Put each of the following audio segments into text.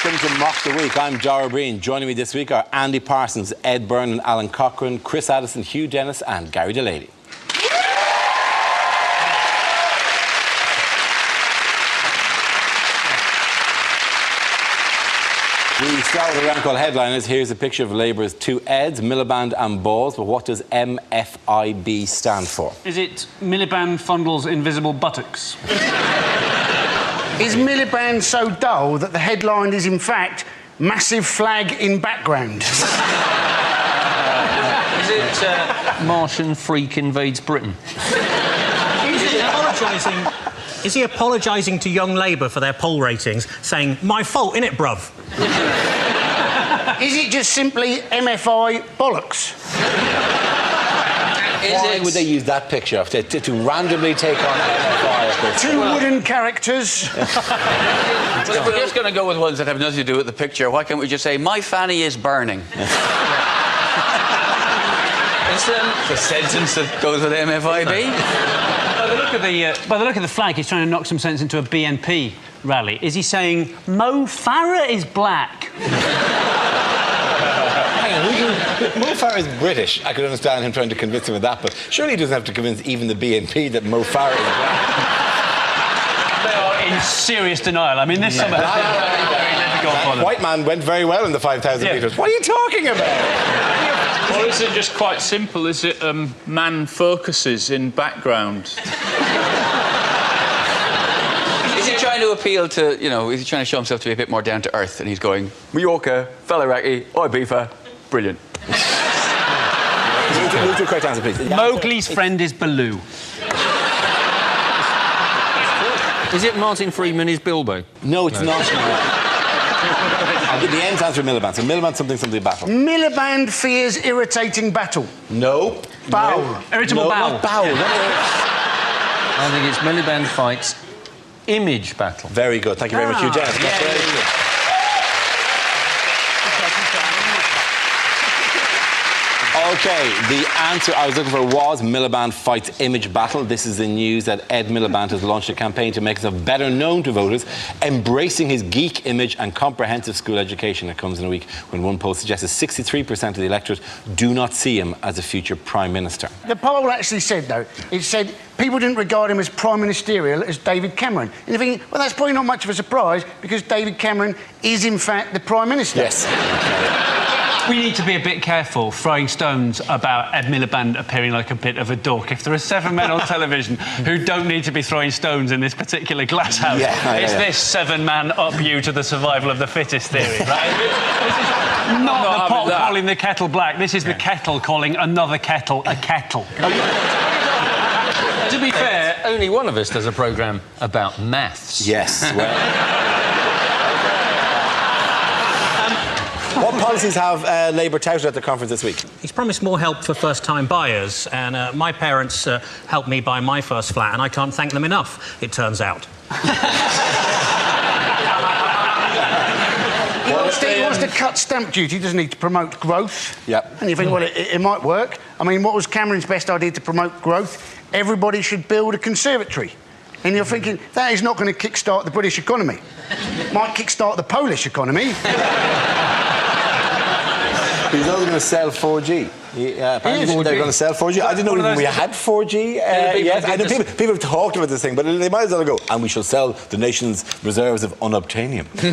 Welcome to Mock the Week. I'm Dara Breen. Joining me this week are Andy Parsons, Ed Byrne and Alan Cochrane, Chris Addison, Hugh Dennis and Gary Delaney. We start with a round called Headliners. Here's a picture of Labour's two Eds, Miliband and Balls, but what does MFIB stand for? Is it Miliband Fondle's Invisible Buttocks? Is Miliband so dull that the headline is, in fact, Massive Flag in Background? Is it Martian Freak Invades Britain? Is he apologising to Young Labour for their poll ratings, saying, my fault, innit, bruv? Is it just simply MFI bollocks? Why would they use that picture to randomly take on MFI? Two wooden characters. Well, if we're just going to go with ones that have nothing to do with the picture, why can't we just say, my fanny is burning? It's the sentence that goes with MFIB. By the look of the flag, he's trying to knock some sense into a BNP rally. Is he saying, Mo Farah is black? Hang on, Mo Farah is British. I could understand him trying to convince him of that, but surely he doesn't have to convince even the BNP that Mo Farah is black. They are in serious denial. I mean, this summer has been very difficult for them. White man went very well in the 5,000 metres. What are you talking about? Or is it just quite simple? Is it man focuses in background? Is he trying to appeal to, is he trying to show himself to be a bit more down to earth? And he's going, Mallorca, Faliraki, Ibiza, brilliant. Move to a correct answer, please. Mowgli's friend is Baloo. Is it Martin Freeman is Bilbo? No, it's not. The end's answer is Miliband. So Miliband something battle. Miliband fears irritating battle. No. Bowel. No. Irritable bowel. Not bowel. I think it's Miliband fights image battle. Very good. Thank you very much, Hugh Dennis. OK, the answer I was looking for was Miliband fights image battle. This is the news that Ed Miliband has launched a campaign to make himself better known to voters, embracing his geek image and comprehensive school education. It comes in a week when one poll suggests 63% of the electorate do not see him as a future Prime Minister. The poll actually said, though, it said people didn't regard him as Prime Ministerial as David Cameron. And you're thinking, well, that's probably not much of a surprise because David Cameron is, in fact, the Prime Minister. Yes. We need to be a bit careful throwing stones about Ed Miliband appearing like a bit of a dork. If there are 7 men on television who don't need to be throwing stones in this particular glass house, it's this 7-man up you to the survival of the fittest theory, right? This is not the pot calling the kettle black. This is the kettle calling another kettle a kettle. To be fair, only one of us does a programme about maths. Yes, well... What policies have Labour touted at the conference this week? He's promised more help for first-time buyers, and my parents helped me buy my first flat, and I can't thank them enough, it turns out. He wants to cut stamp duty, doesn't he, to promote growth? Yep. And you think, well, it might work. I mean, what was Cameron's best idea to promote growth? Everybody should build a conservatory. And you're thinking, that is not going to kick-start the British economy. Might kick-start the Polish economy. He's also going to sell 4G. Apparently they're going to sell 4G. I didn't know even we had 4G yet. I know people have talked about this thing, but they might as well go, and we shall sell the nation's reserves of unobtainium. The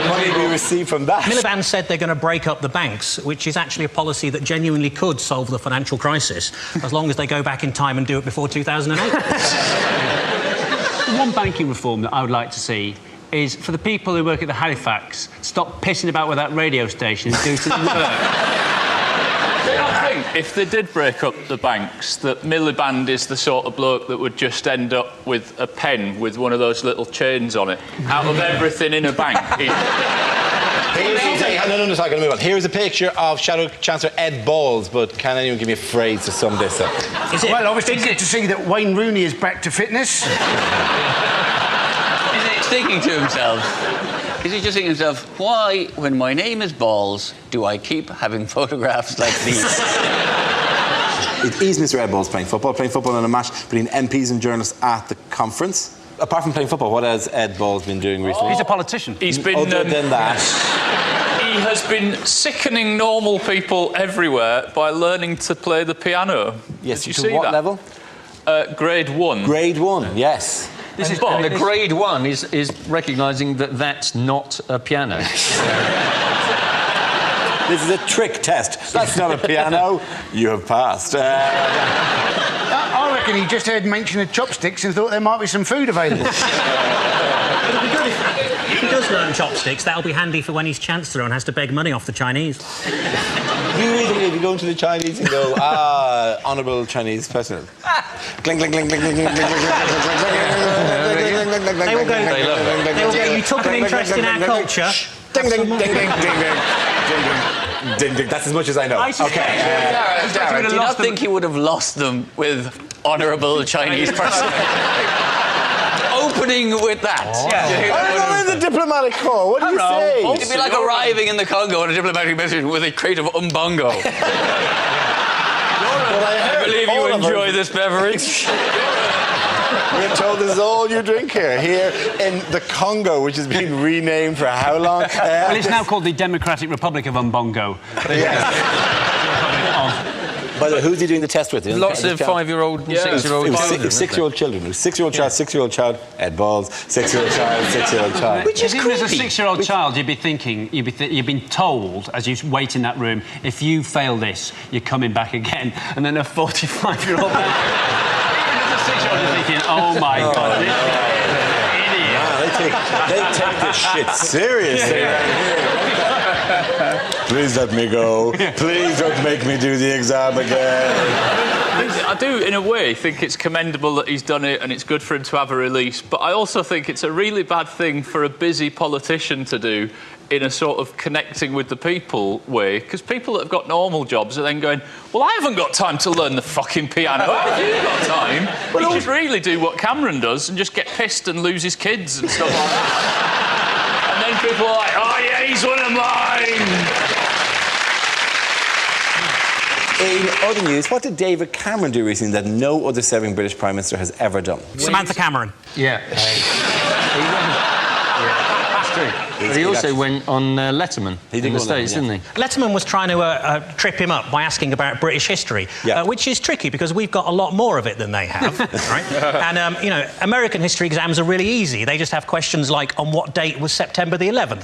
money we receive from that. Miliband said they're going to break up the banks, which is actually a policy that genuinely could solve the financial crisis, as long as they go back in time and do it before 2008. The one banking reform that I would like to see is for the people who work at the Halifax, stop pissing about with that radio station and do some work. I think if they did break up the banks, that Miliband is the sort of bloke that would just end up with a pen with one of those little chains on it, out of everything in a bank. No, sorry, I'm going to move on. Here's a picture of Shadow Chancellor Ed Balls, but can anyone give me a phrase to sum this up? Well, obviously, good to see that Wayne Rooney is back to fitness. Is he thinking to himself? Is he just thinking to himself, why, when my name is Balls, do I keep having photographs like these? It is Mr. Ed Balls playing football in a match between MPs and journalists at the conference. apart from playing football, what has Ed Balls been doing recently? He's a politician. He's been... Other than that... He has been sickening normal people everywhere by learning to play the piano. Yes, Did you to see what that? level? Grade 1. Grade 1, yes. And the grade 1 is recognising that that's not a piano. This is a trick test. That's not a piano. You have passed. I reckon he just heard mention of chopsticks and thought there might be some food available. It'll be good if he does learn chopsticks. That'll be handy for when he's Chancellor and has to beg money off the Chinese. You really think if you go into the Chinese and go, honourable Chinese president. Cling, cling, cling, cling, cling, cling, cling, cling, They will go, you took an interest in our culture. Ding, ding, ding, ding, ding, ding, ding, ding. That's as much as I know. Okay. Darren, do you not think he would have lost them with honourable Chinese person? Opening with that. I'm in the diplomatic corps. What do you say? It'd be like arriving in the Congo on a diplomatic mission with a crate of umbongo. I believe you enjoy this beverage. We're told this is all you drink here in the Congo, which has been renamed for how long? Well, it's now called the Democratic Republic of Umbongo. By the way, who's he doing the test with? Lots of 5-year-old and 6-year-old children. 6-year-old children. 6-year-old child, 6-year-old child, Ed Balls, 6-year-old child, 6-year-old child. Which is creepy. As a 6-year-old child, you'd be thinking, you've been told, as you wait in that room, if you fail this, you're coming back again. And then a 45-year-old man... As a 6-year-old, you're thinking, oh, my God, this guy is an idiot. They take this shit seriously right here. Please let me go. Please don't make me do the exam again. I do, in a way, think it's commendable that he's done it and it's good for him to have a release, but I also think it's a really bad thing for a busy politician to do in a sort of connecting with the people way, because people that have got normal jobs are then going, well, I haven't got time to learn the fucking piano. How have you got time? Well, he should really do what Cameron does and just get pissed and lose his kids and stuff like that. And then people are like, oh, yeah, he's one of mine. In other news, what did David Cameron do recently that no other serving British Prime Minister has ever done? Samantha Cameron. Yeah. That's true. But he also went on Letterman in the States, didn't he? Letterman was trying to trip him up by asking about British history, which is tricky because we've got a lot more of it than they have, right? And, you know, American history exams are really easy. They just have questions like, on what date was September the 11th?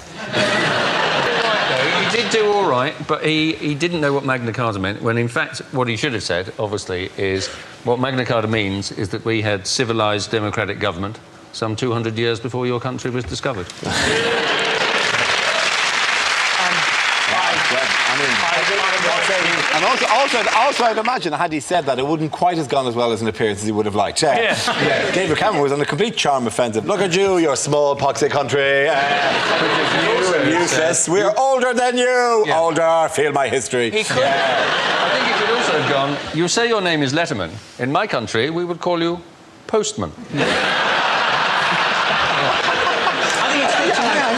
He did do all right, but he didn't know what Magna Carta meant, when in fact what he should have said, obviously, is what Magna Carta means is that we had civilised democratic government some 200 years before your country was discovered. And also, I'd imagine, had he said that, it wouldn't quite have gone as well as an appearance as he would have liked. David Cameron was on a complete charm offensive. Look at you, your small, poxy country. New and useless. We're older than you. Older, feel my history. He could. I think he could also have gone, you say your name is Letterman. In my country, we would call you Postman.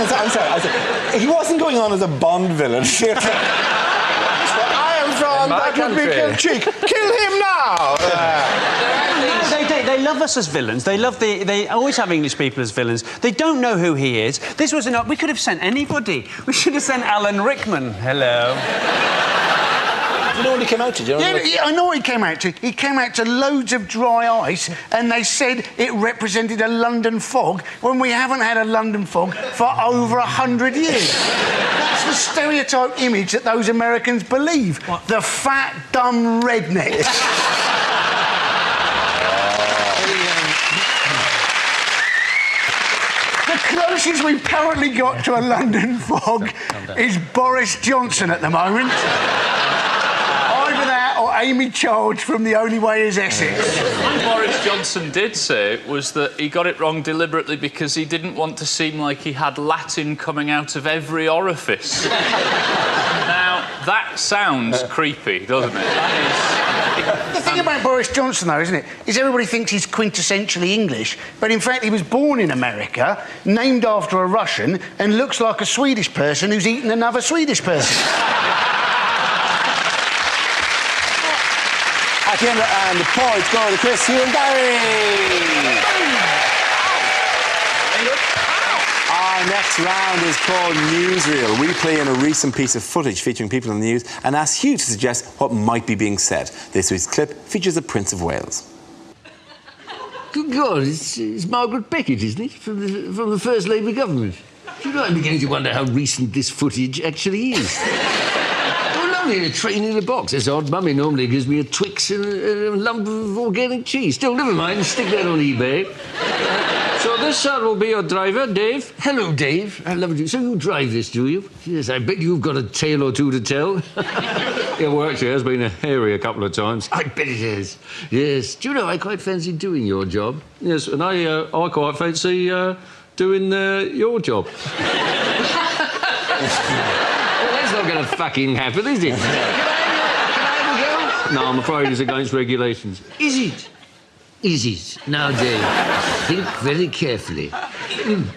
I'm sorry. He wasn't going on as a Bond villain. That would be cheek. Kill him now! They love us as villains. They always have English people as villains. They don't know who he is. This was we could have sent anybody. We should have sent Alan Rickman. Hello. Do you know what he came out to? Do you know I know what he came out to. He came out to loads of dry ice, and they said it represented a London fog when we haven't had a London fog for over 100 years. That's the stereotype image that those Americans believe. What? The fat, dumb redneck. The closest we've currently got to a London fog is Boris Johnson at the moment. Or Amy Childs from The Only Way is Essex. What Boris Johnson did say was that he got it wrong deliberately because he didn't want to seem like he had Latin coming out of every orifice. Now, that sounds creepy, doesn't it? The thing about Boris Johnson, though, isn't it, is everybody thinks he's quintessentially English, but in fact he was born in America, named after a Russian, and looks like a Swedish person who's eaten another Swedish person. At the end, and the points go to Chris, Hugh and Gary. Our next round is called Newsreel. We play in a recent piece of footage featuring people in the news and ask you to suggest what might be being said. This week's clip features the Prince of Wales. Good God, it's Margaret Beckett, isn't it? From the First Labour government. Do you know, I'm beginning to wonder how recent this footage actually is. Oh, lovely, a train in a box. That's odd. Mummy normally gives me a Twix and a lump of organic cheese. Still, never mind. Stick that on eBay. So this will be your driver, Dave. Hello, Dave. I love you. So you drive this, do you? Yes, I bet you've got a tale or two to tell. Yeah, well, actually, it has been hairy a couple of times. I bet it has. Yes. Do you know, I quite fancy doing your job. Yes, and I quite fancy doing your job. Well, that's not going to fucking happen, is it? Can I have a go? No, I'm afraid it's against regulations. Is it? Is it? Now, Dave, think very carefully.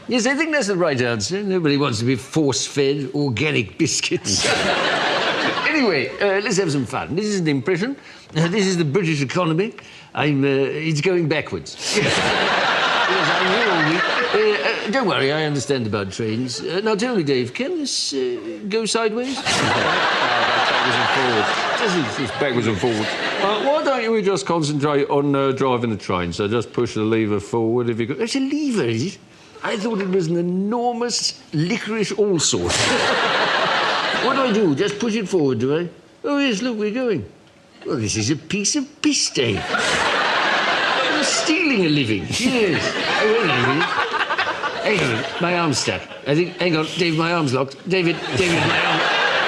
Yes, I think that's the right answer. Nobody wants to be force-fed organic biscuits. Anyway, let's have some fun. This is an impression. This is the British economy. It's going backwards. Yes, I will. Don't worry, I understand about trains. Now, tell me, Dave, can this go sideways? Backwards and forwards. It's backwards and forwards. Why don't you just concentrate on driving the train? So just push the lever forward if you could. It's a lever, is it? I thought it was an enormous licorice allsort. What do? Just push it forward, do I? Oh, yes, look, we're going. Well, this is a piece of piste. I'm stealing a living. Yes. Oh, wait a minute. Hang on, my arm's stuck. I think, hang on, Dave, my arm's locked. David, my arm.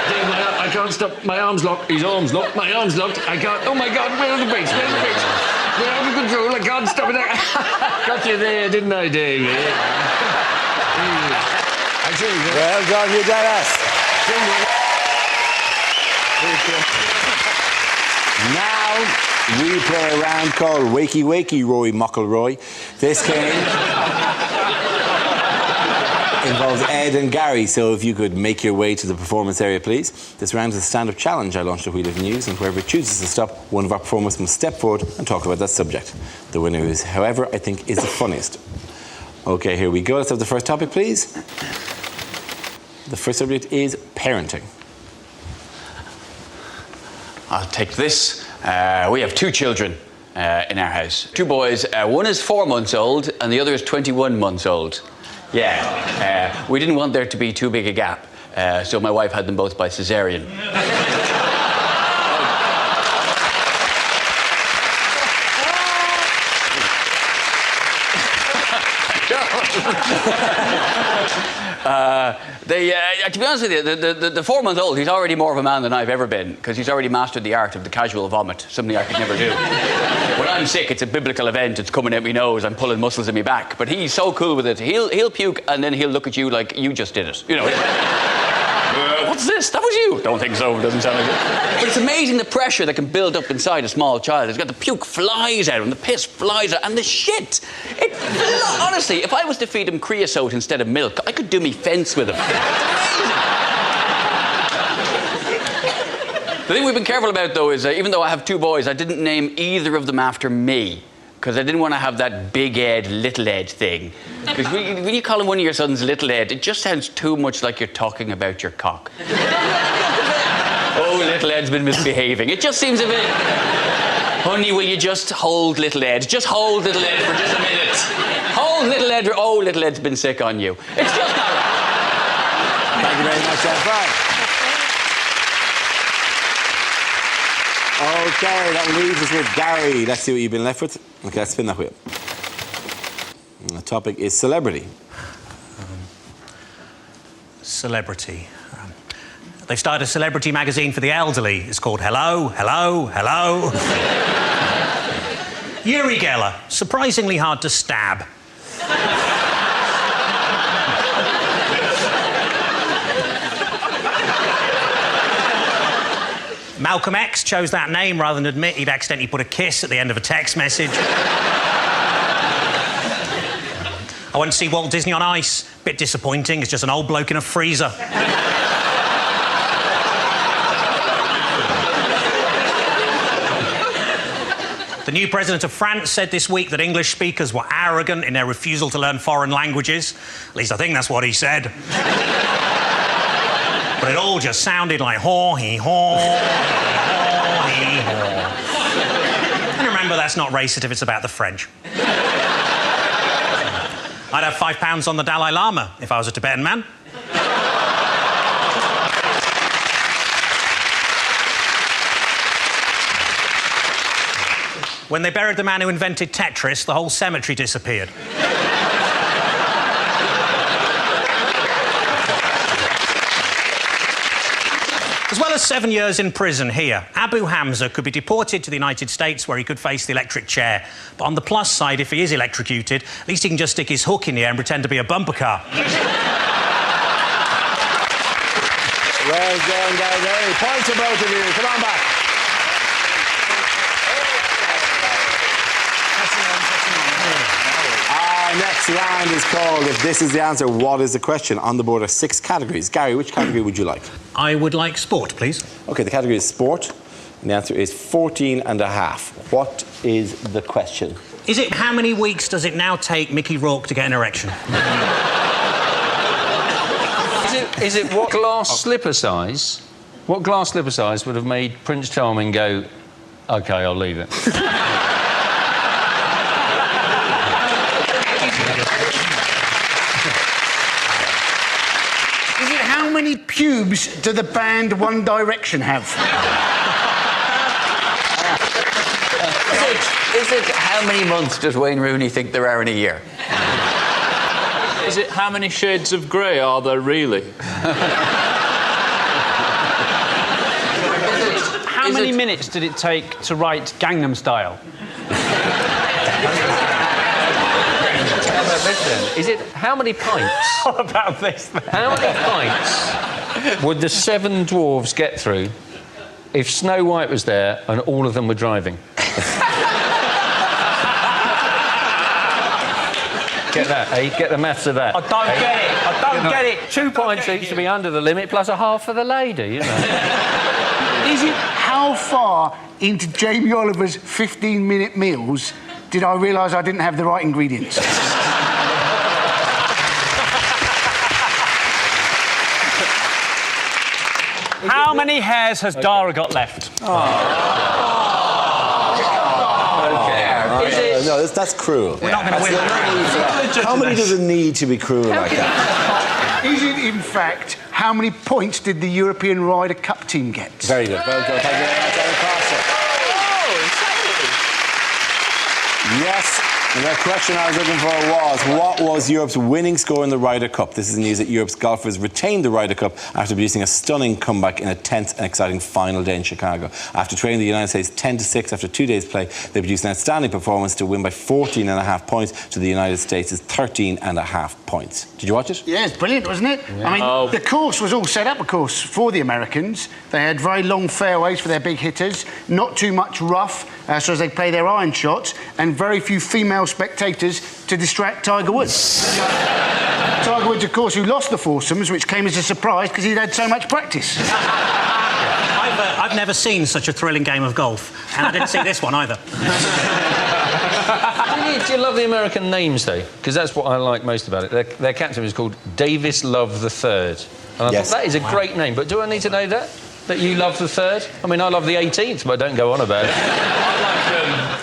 Dave, my arm, I can't stop. My arm's locked. His arm's locked. My arm's locked. I can't. Oh, my God, where are the brakes? Where's the brakes? They're out of control. I can't stop it. Got you there, didn't I, Dave? Well done, you done us. Now we play a round called Wakey Wakey, Rory McIlroy. This game involves Ed and Gary, so if you could make your way to the performance area, please. This round is a stand-up challenge. I launched a wheel of news, and whoever chooses to stop, one of our performers must step forward and talk about that subject. The winner is, however, I think is the funniest. Okay, here we go. Let's have the first topic, please. The first subject is parenting. I'll take this. We have 2 children in our house. 2 boys. One is 4 months old and the other is 21 months old. Yeah. We didn't want there to be too big a gap, so my wife had them both by cesarean. To be honest with you, the 4-month-old, he's already more of a man than I've ever been, because he's already mastered the art of the casual vomit, something I could never do. When I'm sick, it's a biblical event, it's coming out my nose, I'm pulling muscles in my back, but he's so cool with it. He'll puke and then he'll look at you like you just did it. You know, what's this? That was you. Don't think so, doesn't sound like it. But it's amazing the pressure that can build up inside a small child. It's got the puke flies out and the piss flies out and the shit. Honestly, if I was to feed him creosote instead of milk, I could do me fence with him. The thing we've been careful about, though, is even though I have 2 boys, I didn't name either of them after me, because I didn't want to have that big Ed, little Ed thing. Because when you call him one of your sons Little Ed, it just sounds too much like you're talking about your cock. Oh, Little Ed's been misbehaving. It just seems a bit... Honey, will you just hold Little Ed? Just hold Little Ed for just a minute. Hold Little Ed. Oh, Little Ed's been sick on you. It's just not right. Thank you very much, Ed. Okay, that leaves us with Gary. Let's see what you've been left with. Okay, let's spin that wheel. And the topic is celebrity. Celebrity. They've started a celebrity magazine for the elderly. It's called Hello, Hello, Hello. Uri Geller, surprisingly hard to stab. Malcolm X chose that name rather than admit he'd accidentally put a kiss at the end of a text message. I went to see Walt Disney on Ice. Bit disappointing, it's just an old bloke in a freezer. The new president of France said this week that English speakers were arrogant in their refusal to learn foreign languages. At least I think that's what he said. But it all just sounded like haw-hee-haw, haw-hee-haw. And remember, that's not racist if it's about the French. I'd have £5 on the Dalai Lama if I was a Tibetan man. When they buried the man who invented Tetris, the whole cemetery disappeared. As well as 7 years in prison here, Abu Hamza could be deported to the United States where he could face the electric chair. But on the plus side, if he is electrocuted, at least he can just stick his hook in the air and pretend to be a bumper car. Well done, guys. Hey, point to both of you. Come on back. Our next round is called If This Is the Answer, What Is the Question? On the board are 6 categories. Gary, which category would you like? I would like sport, please. OK, the category is sport, and the answer is 14.5. What is the question? Is it how many weeks does it now take Mickey Rourke to get an erection? Is it what glass slipper size? What glass slipper size would have made Prince Charming go, OK, I'll leave it? How many pubes do the band One Direction have? Is it how many months does Wayne Rooney think there are in a year? Is it how many shades of grey are there really? How many minutes did it take to write Gangnam Style? How about this then? Is it how many pints? What about this then? How many pints would the 7 dwarves get through if Snow White was there and all of them were driving? Get that, eh? Get the maths of that. I don't get it. I don't get it. 2 pints each to be under the limit, plus a half for the lady, you know. Is it how far into Jamie Oliver's 15-minute meals did I realise I didn't have the right ingredients? How many hairs has Dara got left? No, that's cruel. We're not going to win that. How many does it need to be cruel like that? Is it, in fact, how many points did the European Ryder Cup team get? Very good. Well done. Thank you very much, Alan Carson. Yes. And the question I was looking for was, what was Europe's winning score in the Ryder Cup? This is news that Europe's golfers retained the Ryder Cup after producing a stunning comeback in a tense and exciting final day in Chicago. After trailing the United States 10-6 after 2 days' play, they produced an outstanding performance to win by 14.5 points to the United States' 13.5 points. Did you watch it? Yeah, it's brilliant, wasn't it? Yeah. I mean, the course was all set up, of course, for the Americans. They had very long fairways for their big hitters, not too much rough, so as they play their iron shots, and very few female spectators to distract Tiger Woods. Tiger Woods, of course, who lost the foursomes, which came as a surprise because he'd had so much practice. I've never seen such a thrilling game of golf, and I didn't see this one either. Do you love the American names, though? Because that's what I like most about it. Their captain was called Davis Love III. And I thought, that is a great name, but do I need to know that? That you love the 3rd? I mean, I love the 18th, but don't go on about it.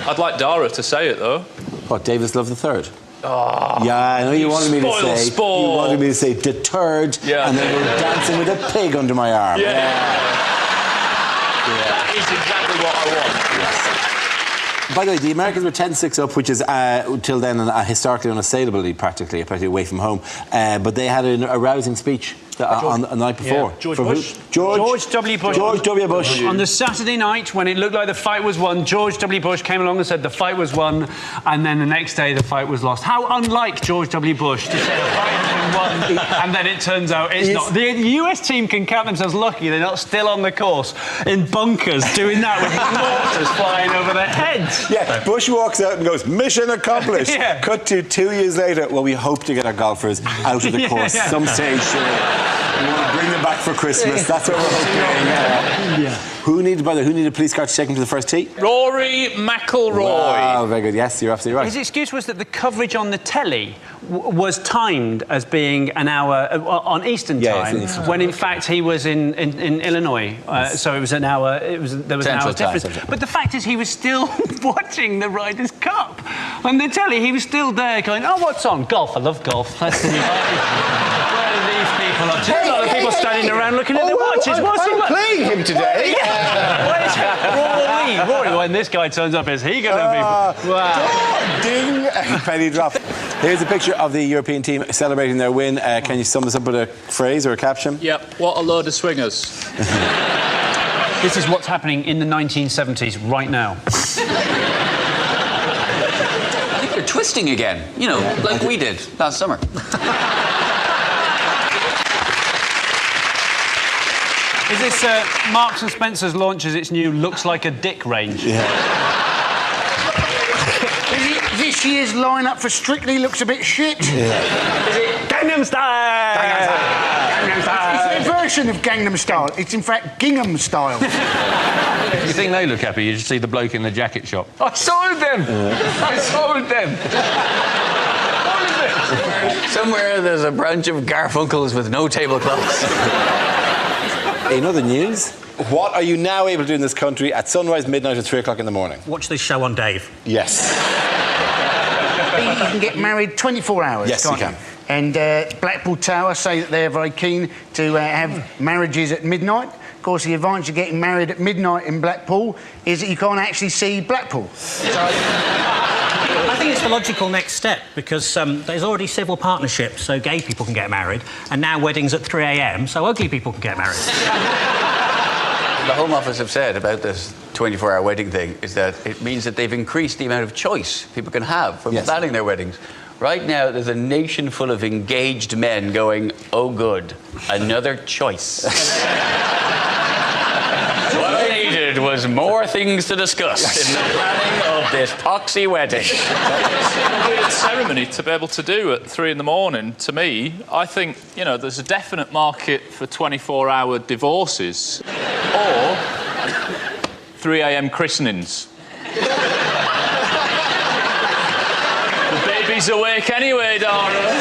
I'd like Dara to say it, though. What, Davis Love the 3rd? Oh, yeah, I know you wanted me to say. Sport. You wanted me to say deterred, and then we're dancing with a pig under my arm. Yeah. That is exactly what I want. Yes. By the way, the Americans were 10-6 up, which is till then a historically unassailable lead, practically away from home. But they had a rousing speech on the night before. Yeah. George Bush. George W. Bush. George W. Bush. On the Saturday night, when it looked like the fight was won, George W. Bush came along and said the fight was won, and then the next day the fight was lost. How unlike George W. Bush to say the fight has been won, and then it turns out it's not. The US team can count themselves lucky they're not still on the course in bunkers doing that with mortars flying over their heads. Yeah, Bush walks out and goes, mission accomplished. Cut to 2 years later, well, we hope to get our golfers out of the course some stage soon. want to bring them back for Christmas. That's what we're hoping. Who needed a police car to take him to the first tee? Rory McIlroy. Wow, very good. Yes, you're absolutely right. His excuse was that the coverage on the telly was timed as being an hour on Eastern time, when in fact he was in Illinois. So it was an hour. There was an hour's difference. But the fact is, he was still watching the Ryder's Cup on the telly. He was still there, going, "Oh, what's on? Golf. I love golf. That's the new Where are these people up to? A lot of people standing around looking at their watches. What's he playing him today? Rory, when this guy turns up, is he going to be... Wow. Ding! Penny drop. Here's a picture of the European team celebrating their win. Can you sum this up with a phrase or a caption? Yep, what a load of swingers. This is what's happening in the 1970s right now. I think they're twisting again, you know, like we did last summer. Is this Marks and Spencer's launches its new Looks Like a Dick range? This year's lineup for Strictly looks a bit shit. Gangnam Style! Gangnam Style! It's a version of Gangnam Style. It's in fact Gingham Style. You think they look happy? You should see the bloke in the jacket shop. I sold them! I sold them! Somewhere there's a branch of Garfunkels with no tablecloths. In other news, what are you now able to do in this country at sunrise, midnight, or 3 o'clock in the morning? Watch this show on Dave. Yes. You can get married 24 hours, Yes, you can't can. And Blackpool Tower say that they're very keen to have marriages at midnight. Of course, the advantage of getting married at midnight in Blackpool is that you can't actually see Blackpool. I think it's the logical next step, because there's already civil partnerships, so gay people can get married, and now weddings at 3 a.m, so ugly people can get married. The Home Office have said about this 24-hour wedding thing is that it means that they've increased the amount of choice people can have for planning their weddings. Right now, there's a nation full of engaged men going, "Oh, good, another choice." What I needed was more things to discuss in the planning of this poxy wedding. Weird ceremony to be able to do at 3 in the morning. To me, I think, you know, there's a definite market for 24-hour divorces or 3 a.m. christenings. The baby's awake anyway, darling.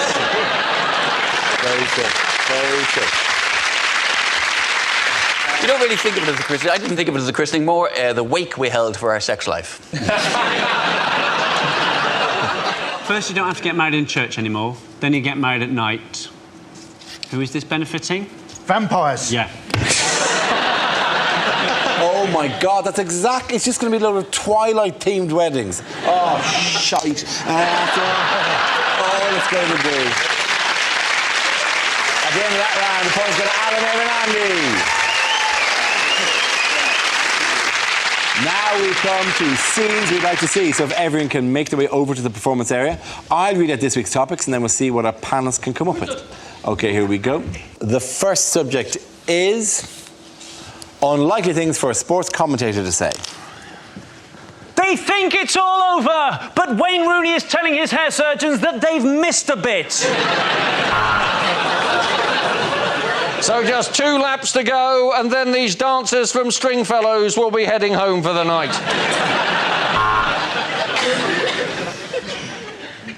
Very good. Very good. You don't really think of it as a christening. I didn't think of it as a christening, more the wake we held for our sex life. First, you don't have to get married in church anymore. Then you get married at night. Who is this benefiting? Vampires. Yeah. Oh my God, that's exactly. It's just going to be a load of Twilight-themed weddings. Oh, shite. That's all it's going to be. At the end of that round, the points go to Alan, Erin, and Andy. Now we come to scenes we'd like to see. So if everyone can make their way over to the performance area, I'll read out this week's topics and then we'll see what our panelists can come up with. OK, here we go. The first subject is unlikely things for a sports commentator to say. They think it's all over, but Wayne Rooney is telling his hair surgeons that they've missed a bit. So just 2 laps to go, and then these dancers from Stringfellows will be heading home for the night.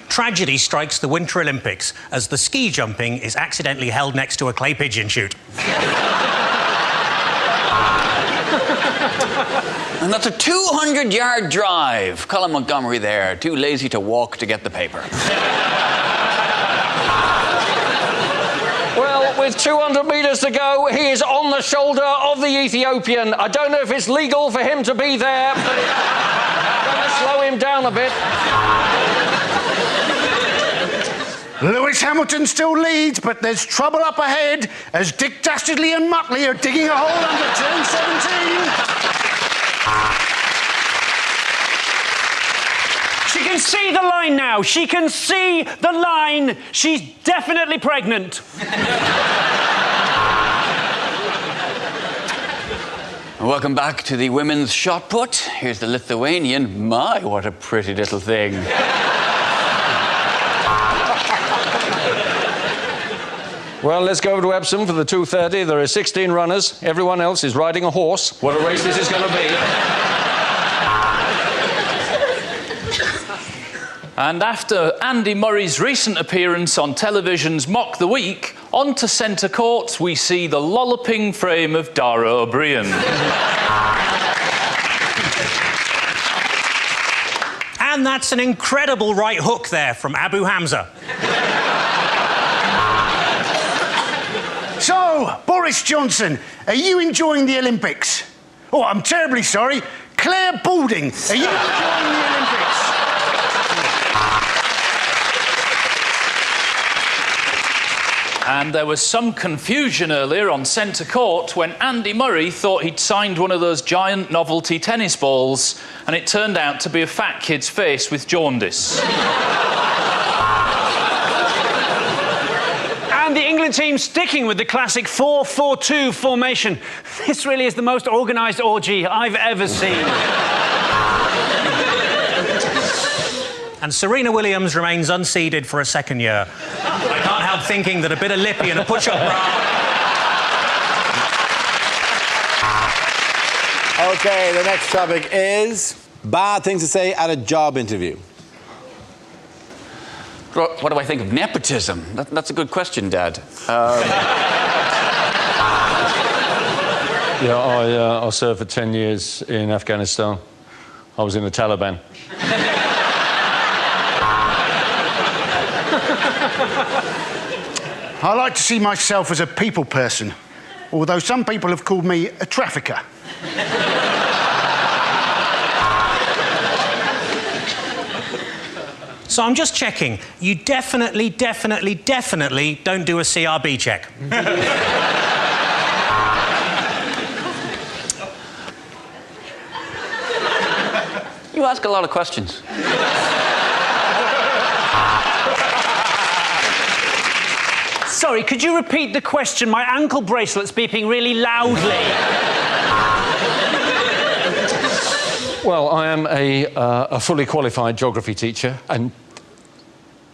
Tragedy strikes the Winter Olympics as the ski jumping is accidentally held next to a clay pigeon chute. And that's a 200-yard drive. Colin Montgomery there, too lazy to walk to get the paper. Well, with 200 metres to go, he is on the shoulder of the Ethiopian. I don't know if it's legal for him to be there, but I'm going to slow him down a bit. Lewis Hamilton still leads, but there's trouble up ahead as Dick Dastardly and Muttley are digging a hole under turn 17. She can see the line now. She can see the line. She's definitely pregnant. Welcome back to the women's shot put. Here's the Lithuanian. My, what a pretty little thing. Well, let's go over to Epsom for the 2:30. There are 16 runners. Everyone else is riding a horse. What a race this is going to be. And after Andy Murray's recent appearance on television's Mock the Week, onto centre court we see the lolloping frame of Dara O'Brien. And that's an incredible right hook there from Abu Hamza. So, Boris Johnson, are you enjoying the Olympics? Oh, I'm terribly sorry. Claire Balding, are you enjoying the Olympics? And there was some confusion earlier on centre court when Andy Murray thought he'd signed one of those giant novelty tennis balls, and it turned out to be a fat kid's face with jaundice. And the England team sticking with the classic 4-4-2 formation. This really is the most organised orgy I've ever seen. And Serena Williams remains unseeded for a second year. I can't help thinking that a bit of lippy and a push-up bra... OK, the next topic is bad things to say at a job interview. What do I think of nepotism? That's a good question, Dad. Yeah, I served for 10 years in Afghanistan. I was in the Taliban. I like to see myself as a people person, although some people have called me a trafficker. So I'm just checking. You definitely don't do a CRB check. You ask a lot of questions. Sorry, could you repeat the question? My ankle bracelet's beeping really loudly. Well, I am a fully qualified geography teacher, and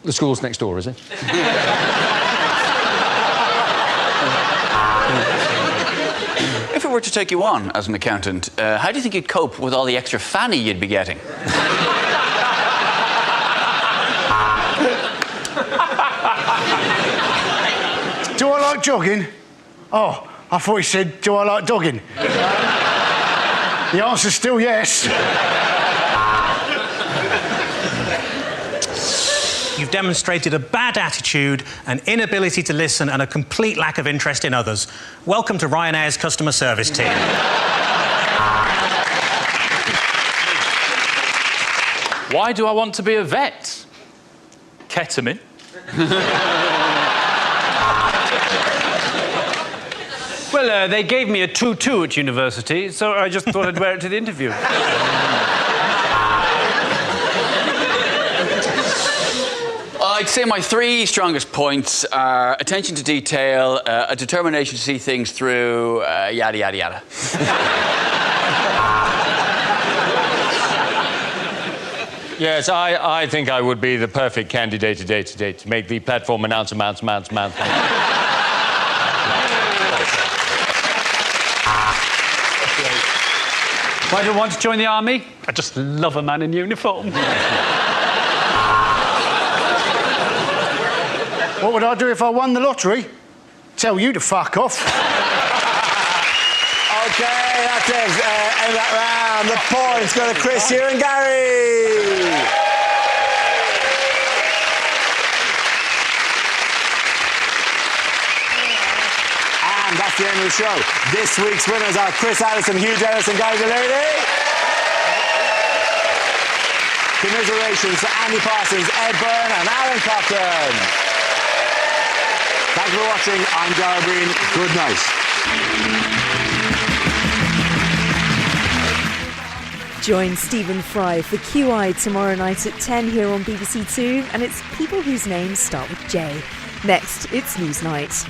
the school's next door, is it? If we were to take you on as an accountant, how do you think you'd cope with all the extra fanny you'd be getting? Do I like jogging? Oh, I thought he said, do I like dogging? The answer's still yes. You've demonstrated a bad attitude, an inability to listen, and a complete lack of interest in others. Welcome to Ryanair's customer service team. Why do I want to be a vet? Ketamine. Well, they gave me a 2-2 at university, so I just thought I'd wear it to the interview. I'd say my three strongest points are attention to detail, a determination to see things through, yada, yada, yada. Yes, I think I would be the perfect candidate today to make the platform announce. Why do I want to join the army? I just love a man in uniform. What would I do if I won the lottery? Tell you to fuck off. OK, that's it. End that round. The points go to Chris, Hugh and Gary. And that's the end of the show. This week's winners are Chris Addison, Hugh Dennis and Gary Delaney. Commiserations to Andy Parsons, Ed Byrne and Alan Cochrane. Thanks for watching. I'm Dara Breen. Good night. Join Stephen Fry for QI tomorrow night at 10 here on BBC Two, and it's people whose names start with J. Next, it's Newsnight.